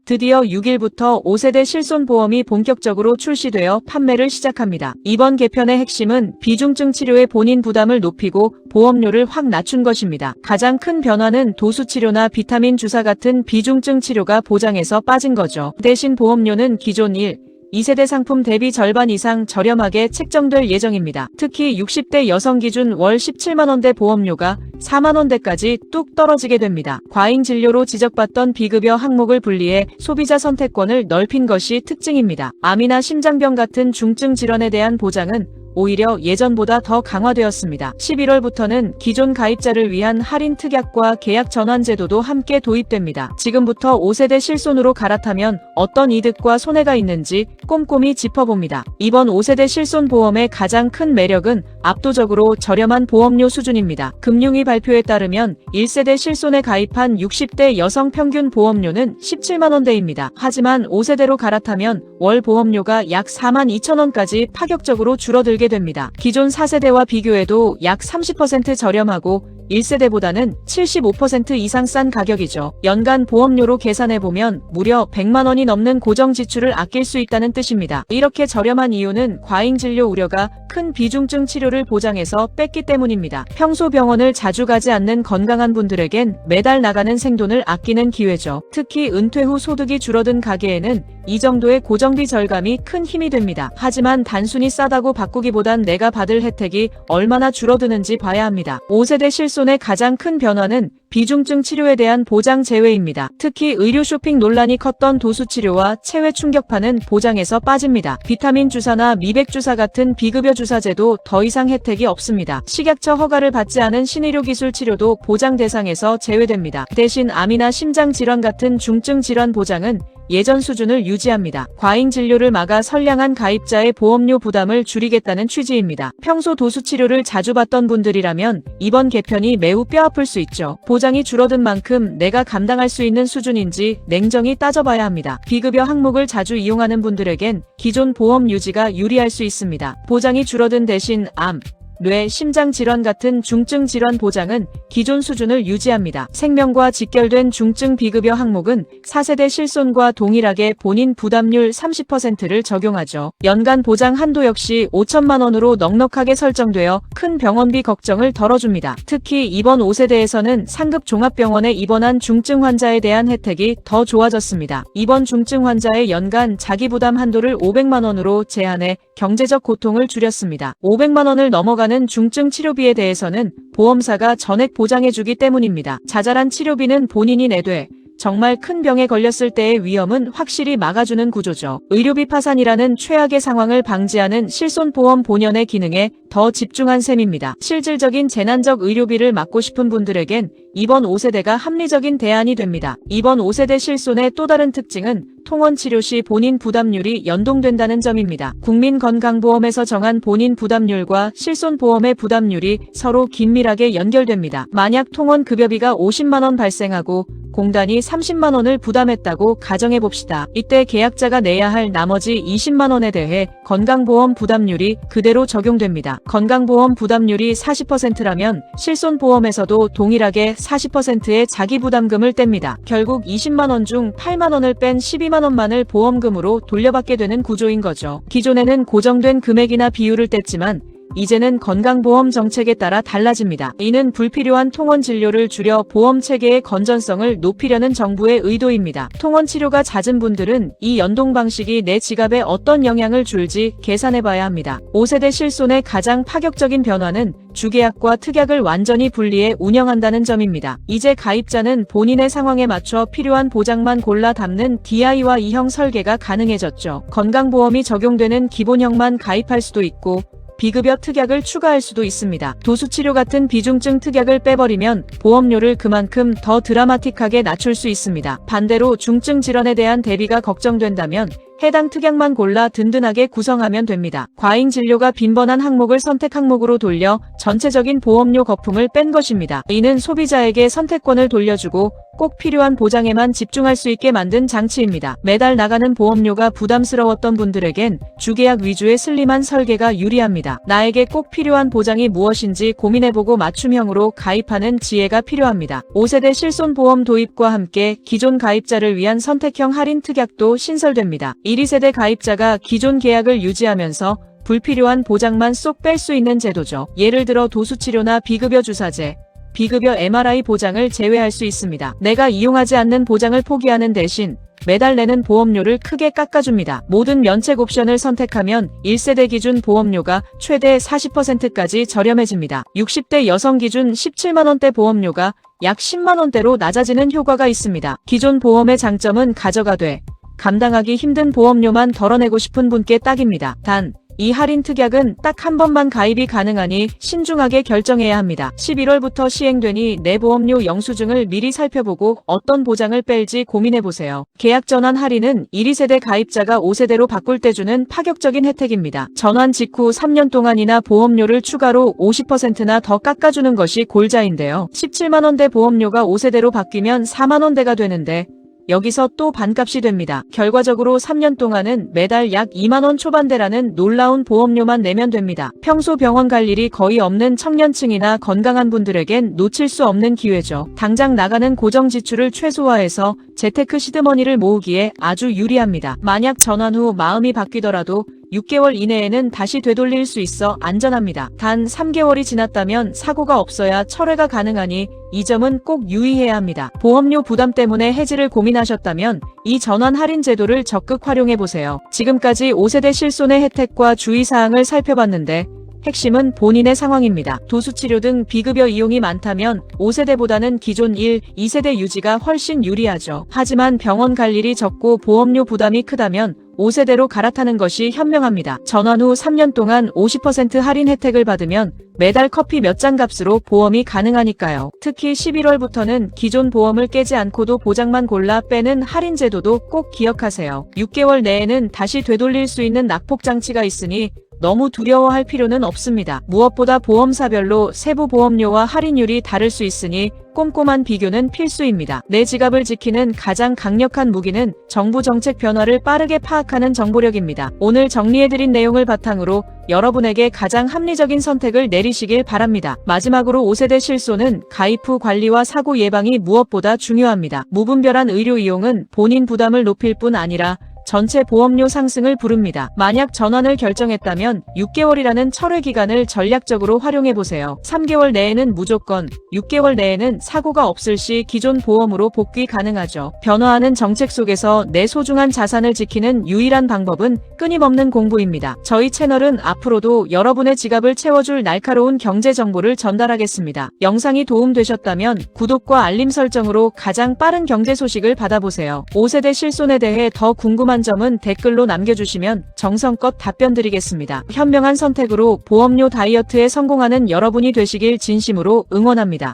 드디어 6일부터 5세대 실손보험이 본격적으로 출시되어 판매를 시작합니다. 이번 개편의 핵심은 비중증 치료의 본인 부담을 높이고 보험료를 확 낮춘 것입니다. 가장 큰 변화는 도수치료나 비타민 주사 같은 비중증 치료가 보장에서 빠진 거죠. 대신 보험료는 기존 1, 2세대 상품 대비 절반 이상 저렴하게 책정될 예정입니다. 특히 60대 여성 기준 월 17만원대 보험료가 4만원대까지 뚝 떨어지게 됩니다. 과잉 진료로 지적받던 비급여 항목을 분리해 소비자 선택권을 넓힌 것이 특징입니다. 암이나 심장병 같은 중증 질환에 대한 보장은 오히려 예전보다 더 강화되었습니다. 11월부터는 기존 가입자를 위한 할인 특약과 계약 전환 제도도 함께 도입됩니다. 지금부터 5세대 실손으로 갈아타면 어떤 이득과 손해가 있는지 꼼꼼히 짚어봅니다. 이번 5세대 실손보험의 가장 큰 매력은 압도적으로 저렴한 보험료 수준입니다. 금융위 발표에 따르면 1세대 실손에 가입한 60대 여성 평균 보험료는 17만원대입니다. 하지만 5세대로 갈아타면 월 보험료가 약 42,000원까지 파격적으로 줄어들게 됩니다. 기존 4세대와 비교해도 약 30% 저렴하고 1세대보다는 75% 이상 싼 가격이죠. 연간 보험료로 계산해보면 무려 100만원이 넘는 고정 지출을 아낄 수 있다는 뜻입니다. 이렇게 저렴한 이유는 과잉 진료 우려가 큰 비중증 치료를 보장해서 뺐기 때문입니다. 평소 병원을 자주 가지 않는 건강한 분들에겐 매달 나가는 생돈을 아끼는 기회죠. 특히 은퇴 후 소득이 줄어든 가계에는 이 정도의 고정비 절감이 큰 힘이 됩니다. 하지만 단순히 싸다고 바꾸기보단 내가 받을 혜택이 얼마나 줄어드는지 봐야 합니다. 5세대 실손의 가장 큰 변화는 비중증 치료에 대한 보장 제외입니다. 특히 의료 쇼핑 논란이 컸던 도수치료와 체외 충격파는 보장에서 빠집니다. 비타민 주사나 미백 주사 같은 비급여 주사제도 더 이상 혜택이 없습니다. 식약처 허가를 받지 않은 신의료 기술 치료도 보장 대상에서 제외됩니다. 대신 암이나 심장 질환 같은 중증 질환 보장은 예전 수준을 유지합니다. 과잉 진료를 막아 선량한 가입자의 보험료 부담을 줄이겠다는 취지입니다. 평소 도수치료를 자주 받던 분들이라면 이번 개편이 매우 뼈아플 수 있죠. 보장이 줄어든 만큼 내가 감당할 수 있는 수준인지 냉정히 따져봐야 합니다. 비급여 항목을 자주 이용하는 분들에겐 기존 보험 유지가 유리할 수 있습니다. 보장이 줄어든 대신 암, 뇌, 심장 질환 같은 중증 질환 보장은 기존 수준을 유지합니다. 생명과 직결된 중증 비급여 항목은 4세대 실손과 동일하게 본인 부담률 30%를 적용하죠. 연간 보장 한도 역시 5천만원으로 넉넉하게 설정되어 큰 병원비 걱정을 덜어줍니다. 특히 이번 5세대에서는 상급 종합병원에 입원한 중증 환자에 대한 혜택이 더 좋아졌습니다. 입원 중증 환자의 연간 자기부담 한도를 500만원으로 제한해 경제적 고통을 줄였습니다. 500만원을 넘어가는 중증 치료비에 대해서는 보험사가 전액 보장해주기 때문입니다. 자잘한 치료비는 본인이 내되 정말 큰 병에 걸렸을 때의 위험은 확실히 막아주는 구조죠. 의료비 파산이라는 최악의 상황을 방지하는 실손보험 본연의 기능에 더 집중한 셈입니다. 실질적인 재난적 의료비를 막고 싶은 분들에겐 이번 5세대가 합리적인 대안이 됩니다. 이번 5세대 실손의 또 다른 특징은 통원 치료 시 본인 부담률이 연동된다는 점입니다. 국민건강보험에서 정한 본인 부담률과 실손보험의 부담률이 서로 긴밀하게 연결됩니다. 만약 통원 급여비가 50만원 발생하고 공단이 30만원을 부담했다고 가정해봅시다. 이때 계약자가 내야 할 나머지 20만원에 대해 건강보험 부담률이 그대로 적용됩니다. 건강보험 부담률이 40%라면 실손보험에서도 동일하게 40%의 자기부담금을 뗍니다. 결국 20만원 중 8만원을 뺀 12만원만을 보험금으로 돌려받게 되는 구조인 거죠. 기존에는 고정된 금액이나 비율을 뗐지만 이제는 건강보험 정책에 따라 달라집니다. 이는 불필요한 통원 진료를 줄여 보험 체계의 건전성을 높이려는 정부의 의도입니다. 통원 치료가 잦은 분들은 이 연동 방식이 내 지갑에 어떤 영향을 줄지 계산해봐야 합니다. 5세대 실손의 가장 파격적인 변화는 주계약과 특약을 완전히 분리해 운영한다는 점입니다. 이제 가입자는 본인의 상황에 맞춰 필요한 보장만 골라 담는 DIY-형 설계가 가능해졌죠. 건강보험이 적용되는 기본형만 가입할 수도 있고 비급여 특약을 추가할 수도 있습니다. 도수치료 같은 비중증 특약을 빼버리면 보험료를 그만큼 더 드라마틱하게 낮출 수 있습니다. 반대로 중증 질환에 대한 대비가 걱정된다면 해당 특약만 골라 든든하게 구성하면 됩니다. 과잉 진료가 빈번한 항목을 선택 항목으로 돌려 전체적인 보험료 거품을 뺀 것입니다. 이는 소비자에게 선택권을 돌려주고 꼭 필요한 보장에만 집중할 수 있게 만든 장치입니다. 매달 나가는 보험료가 부담스러웠던 분들에겐 주계약 위주의 슬림한 설계가 유리합니다. 나에게 꼭 필요한 보장이 무엇인지 고민해보고 맞춤형으로 가입하는 지혜가 필요합니다. 5세대 실손보험 도입과 함께 기존 가입자를 위한 선택형 할인 특약도 신설됩니다. 1, 2세대 가입자가 기존 계약을 유지하면서 불필요한 보장만 쏙 뺄 수 있는 제도죠. 예를 들어 도수치료나 비급여 주사제, 비급여 MRI 보장을 제외할 수 있습니다. 내가 이용하지 않는 보장을 포기하는 대신 매달 내는 보험료를 크게 깎아줍니다. 모든 면책 옵션을 선택하면 1세대 기준 보험료가 최대 40%까지 저렴해집니다. 60대 여성 기준 17만원대 보험료가 약 10만원대로 낮아지는 효과가 있습니다. 기존 보험의 장점은 가져가되 감당하기 힘든 보험료만 덜어내고 싶은 분께 딱입니다. 단, 이 할인 특약은 딱 한 번만 가입이 가능하니 신중하게 결정해야 합니다. 11월부터 시행되니 내 보험료 영수증을 미리 살펴보고 어떤 보장을 뺄지 고민해보세요. 계약 전환 할인은 1, 2세대 가입자가 5세대로 바꿀 때 주는 파격적인 혜택입니다. 전환 직후 3년 동안이나 보험료를 추가로 50%나 더 깎아주는 것이 골자인데요. 17만원대 보험료가 5세대로 바뀌면 4만원대가 되는데 여기서 또 반값이 됩니다. 결과적으로 3년 동안은 매달 약 2만원 초반대라는 놀라운 보험료만 내면 됩니다. 평소 병원 갈 일이 거의 없는 청년층이나 건강한 분들에겐 놓칠 수 없는 기회죠. 당장 나가는 고정 지출을 최소화해서 재테크 시드머니를 모으기에 아주 유리합니다. 만약 전환 후 마음이 바뀌더라도 6개월 이내에는 다시 되돌릴 수 있어 안전합니다. 단 3개월이 지났다면 사고가 없어야 철회가 가능하니 이 점은 꼭 유의해야 합니다. 보험료 부담 때문에 해지를 고민하셨다면 이 전환 할인 제도를 적극 활용해보세요. 지금까지 5세대 실손의 혜택과 주의사항을 살펴봤는데 핵심은 본인의 상황입니다. 도수치료 등 비급여 이용이 많다면 5세대보다는 기존 1, 2세대 유지가 훨씬 유리하죠. 하지만 병원 갈 일이 적고 보험료 부담이 크다면 5세대로 갈아타는 것이 현명합니다. 전환 후 3년 동안 50% 할인 혜택을 받으면 매달 커피 몇 잔 값으로 보험이 가능하니까요. 특히 11월부터는 기존 보험을 깨지 않고도 보장만 골라 빼는 할인 제도도 꼭 기억하세요. 6개월 내에는 다시 되돌릴 수 있는 낙폭 장치가 있으니 너무 두려워할 필요는 없습니다. 무엇보다 보험사별로 세부 보험료와 할인율이 다를 수 있으니 꼼꼼한 비교는 필수입니다. 내 지갑을 지키는 가장 강력한 무기는 정부 정책 변화를 빠르게 파악하는 정보력입니다. 오늘 정리해드린 내용을 바탕으로 여러분에게 가장 합리적인 선택을 내리시길 바랍니다. 마지막으로 5세대 실손은 가입 후 관리와 사고 예방이 무엇보다 중요합니다. 무분별한 의료 이용은 본인 부담을 높일 뿐 아니라 전체 보험료 상승을 부릅니다. 만약 전환을 결정했다면 6개월이라는 철회 기간을 전략적으로 활용해보세요. 3개월 내에는 무조건, 6개월 내에는 사고가 없을 시 기존 보험으로 복귀 가능하죠. 변화하는 정책 속에서 내 소중한 자산을 지키는 유일한 방법은 끊임없는 공부입니다. 저희 채널은 앞으로도 여러분의 지갑을 채워줄 날카로운 경제 정보를 전달하겠습니다. 영상이 도움되셨다면 구독과 알림 설정으로 가장 빠른 경제 소식을 받아보세요. 5세대 실손에 대해 더 궁금한 점은 댓글로 남겨주시면 정성껏 답변 드리겠습니다. 현명한 선택으로 보험료 다이어트에 성공하는 여러분이 되시길 진심으로 응원합니다.